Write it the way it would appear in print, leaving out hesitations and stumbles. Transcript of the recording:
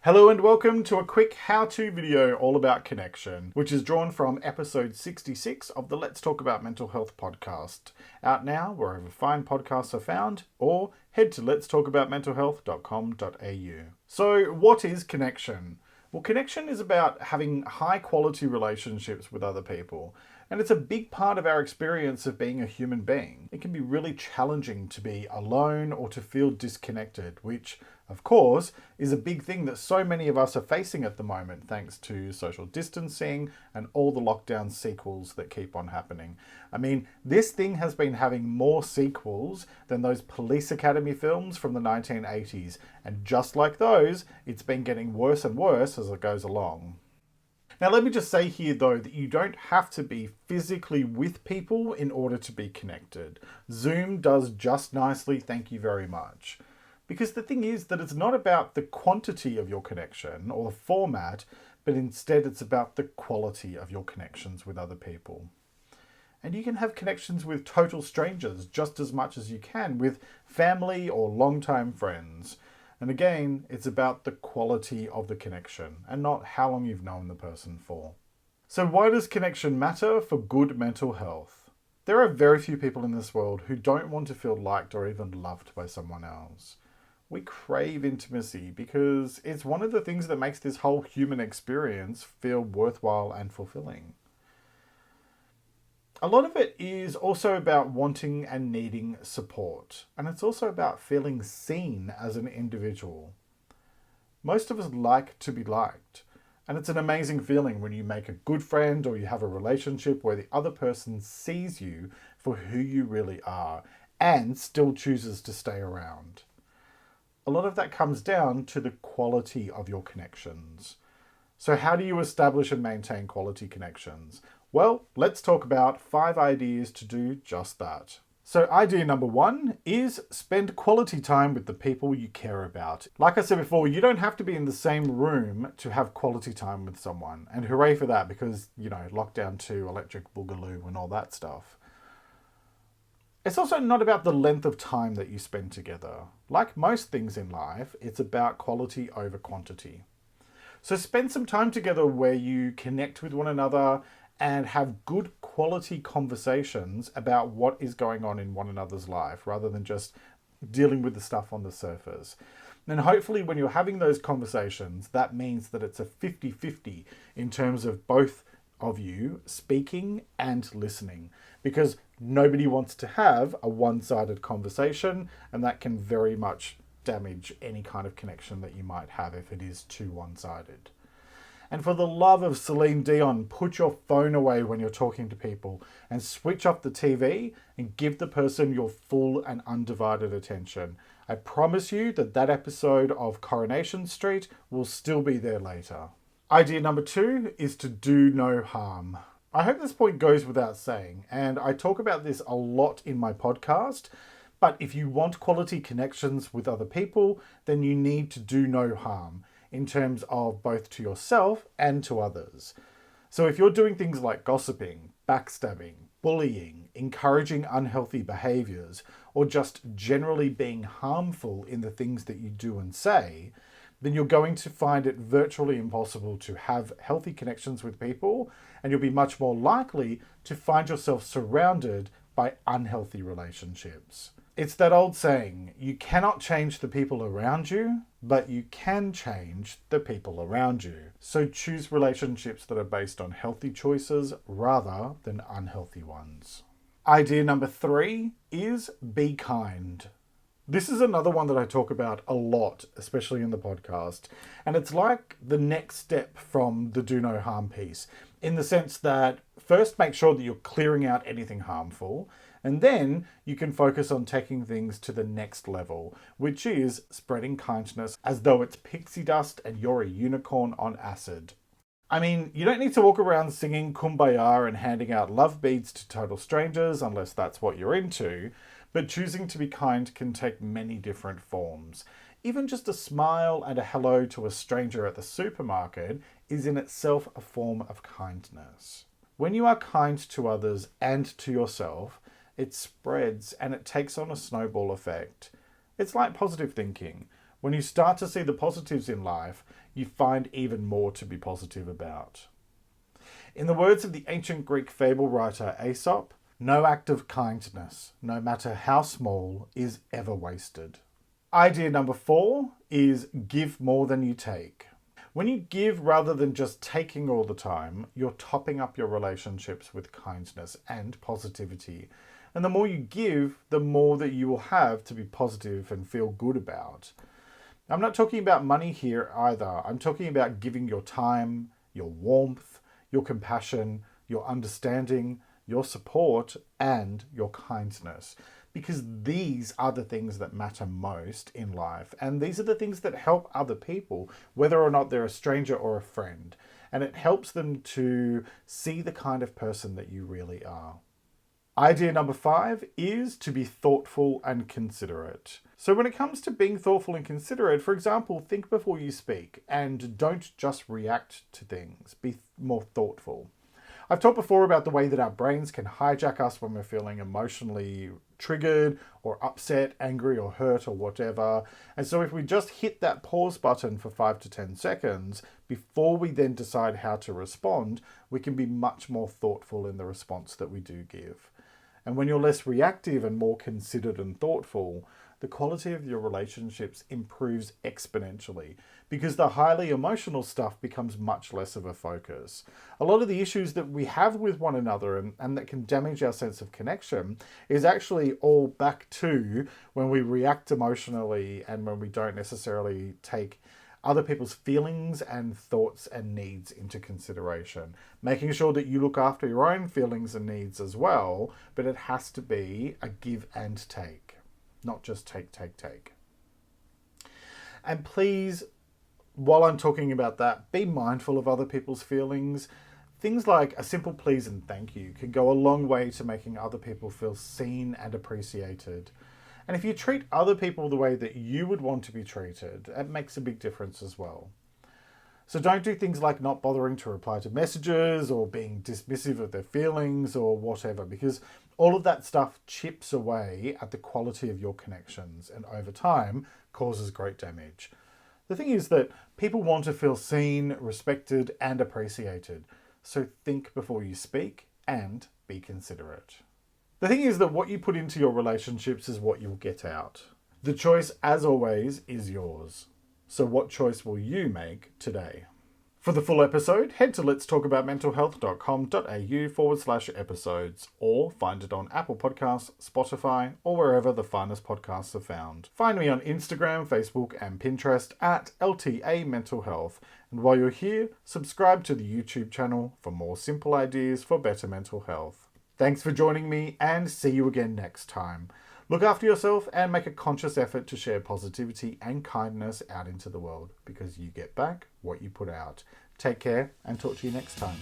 Hello and welcome to a quick how-to video all about connection, which is drawn from episode 66 of the Let's Talk About Mental Health podcast. Out now wherever fine podcasts are found, or head to letstalkaboutmentalhealth.com.au. So what is connection? Well, connection is about having high quality relationships with other people. And it's a big part of our experience of being a human being. It can be really challenging to be alone or to feel disconnected, which, of course, is a big thing that so many of us are facing at the moment, thanks to social distancing and all the lockdown sequels that keep on happening. I mean, this thing has been having more sequels than those police academy films from the 1980s. And just like those, it's been getting worse and worse as it goes along. Now, let me just say here, though, that you don't have to be physically with people in order to be connected. Zoom does just nicely, thank you very much. Because the thing is that it's not about the quantity of your connection or the format, but instead it's about the quality of your connections with other people. And you can have connections with total strangers just as much as you can with family or long-time friends. And again, it's about the quality of the connection and not how long you've known the person for. So why does connection matter for good mental health? There are very few people in this world who don't want to feel liked or even loved by someone else. We crave intimacy because it's one of the things that makes this whole human experience feel worthwhile and fulfilling. A lot of it is also about wanting and needing support, and it's also about feeling seen as an individual. Most of us like to be liked, and it's an amazing feeling when you make a good friend or you have a relationship where the other person sees you for who you really are and still chooses to stay around. A lot of that comes down to the quality of your connections. So how do you establish and maintain quality connections? Well, let's talk about 5 ideas to do just that. So idea number 1 is spend quality time with the people you care about. Like I said before, you don't have to be in the same room to have quality time with someone. And hooray for that because, lockdown 2, electric boogaloo and all that stuff. It's also not about the length of time that you spend together. Like most things in life, it's about quality over quantity. So spend some time together where you connect with one another and have good quality conversations about what is going on in one another's life rather than just dealing with the stuff on the surface. And hopefully when you're having those conversations, that means that it's a 50-50 in terms of both of you speaking and listening, because nobody wants to have a one-sided conversation, and that can very much damage any kind of connection that you might have if it is too one-sided. And for the love of Celine Dion, put your phone away when you're talking to people and switch off the TV and give the person your full and undivided attention. I promise you that that episode of Coronation Street will still be there later. Idea number 2 is to do no harm. I hope this point goes without saying, and I talk about this a lot in my podcast, but if you want quality connections with other people, then you need to do no harm in terms of both to yourself and to others. So if you're doing things like gossiping, backstabbing, bullying, encouraging unhealthy behaviors, or just generally being harmful in the things that you do and say, then you're going to find it virtually impossible to have healthy connections with people, and you'll be much more likely to find yourself surrounded by unhealthy relationships. It's that old saying, you cannot change the people around you, but you can change the people around you. So choose relationships that are based on healthy choices rather than unhealthy ones. Idea number 3 is be kind. This is another one that I talk about a lot, especially in the podcast. And it's like the next step from the do no harm piece, in the sense that first make sure that you're clearing out anything harmful, and then you can focus on taking things to the next level, which is spreading kindness as though it's pixie dust and you're a unicorn on acid. I mean, you don't need to walk around singing Kumbaya and handing out love beads to total strangers unless that's what you're into, but choosing to be kind can take many different forms. Even just a smile and a hello to a stranger at the supermarket is in itself a form of kindness. When you are kind to others and to yourself, it spreads and it takes on a snowball effect. It's like positive thinking. When you start to see the positives in life, you find even more to be positive about. In the words of the ancient Greek fable writer Aesop, no act of kindness, no matter how small, is ever wasted. Idea number 4 is give more than you take. When you give rather than just taking all the time, you're topping up your relationships with kindness and positivity. And the more you give, the more that you will have to be positive and feel good about. I'm not talking about money here either. I'm talking about giving your time, your warmth, your compassion, your understanding, your support, and your kindness. Because these are the things that matter most in life. And these are the things that help other people, whether or not they're a stranger or a friend. And it helps them to see the kind of person that you really are. Idea number 5 is to be thoughtful and considerate. So when it comes to being thoughtful and considerate, for example, think before you speak and don't just react to things. Be more thoughtful. I've talked before about the way that our brains can hijack us when we're feeling emotionally triggered or upset, angry or hurt or whatever. And so if we just hit that pause button for 5 to 10 seconds before we then decide how to respond, we can be much more thoughtful in the response that we do give. And when you're less reactive and more considered and thoughtful, the quality of your relationships improves exponentially because the highly emotional stuff becomes much less of a focus. A lot of the issues that we have with one another and that can damage our sense of connection is actually all back to when we react emotionally and when we don't necessarily take other people's feelings and thoughts and needs into consideration. Making sure that you look after your own feelings and needs as well, but it has to be a give and take. Not just take. And please, while I'm talking about that, be mindful of other people's feelings. Things like a simple please and thank you can go a long way to making other people feel seen and appreciated. And if you treat other people the way that you would want to be treated, it makes a big difference as well. So don't do things like not bothering to reply to messages or being dismissive of their feelings or whatever, because all of that stuff chips away at the quality of your connections and over time causes great damage. The thing is that people want to feel seen, respected, and appreciated. So think before you speak and be considerate. The thing is that what you put into your relationships is what you'll get out. The choice, as always, is yours. So what choice will you make today? For the full episode, head to letstalkaboutmentalhealth.com.au/episodes or find it on Apple Podcasts, Spotify, or wherever the finest podcasts are found. Find me on Instagram, Facebook, and Pinterest at LTA Mental Health. And while you're here, subscribe to the YouTube channel for more simple ideas for better mental health. Thanks for joining me and see you again next time. Look after yourself and make a conscious effort to share positivity and kindness out into the world because you get back what you put out. Take care and talk to you next time.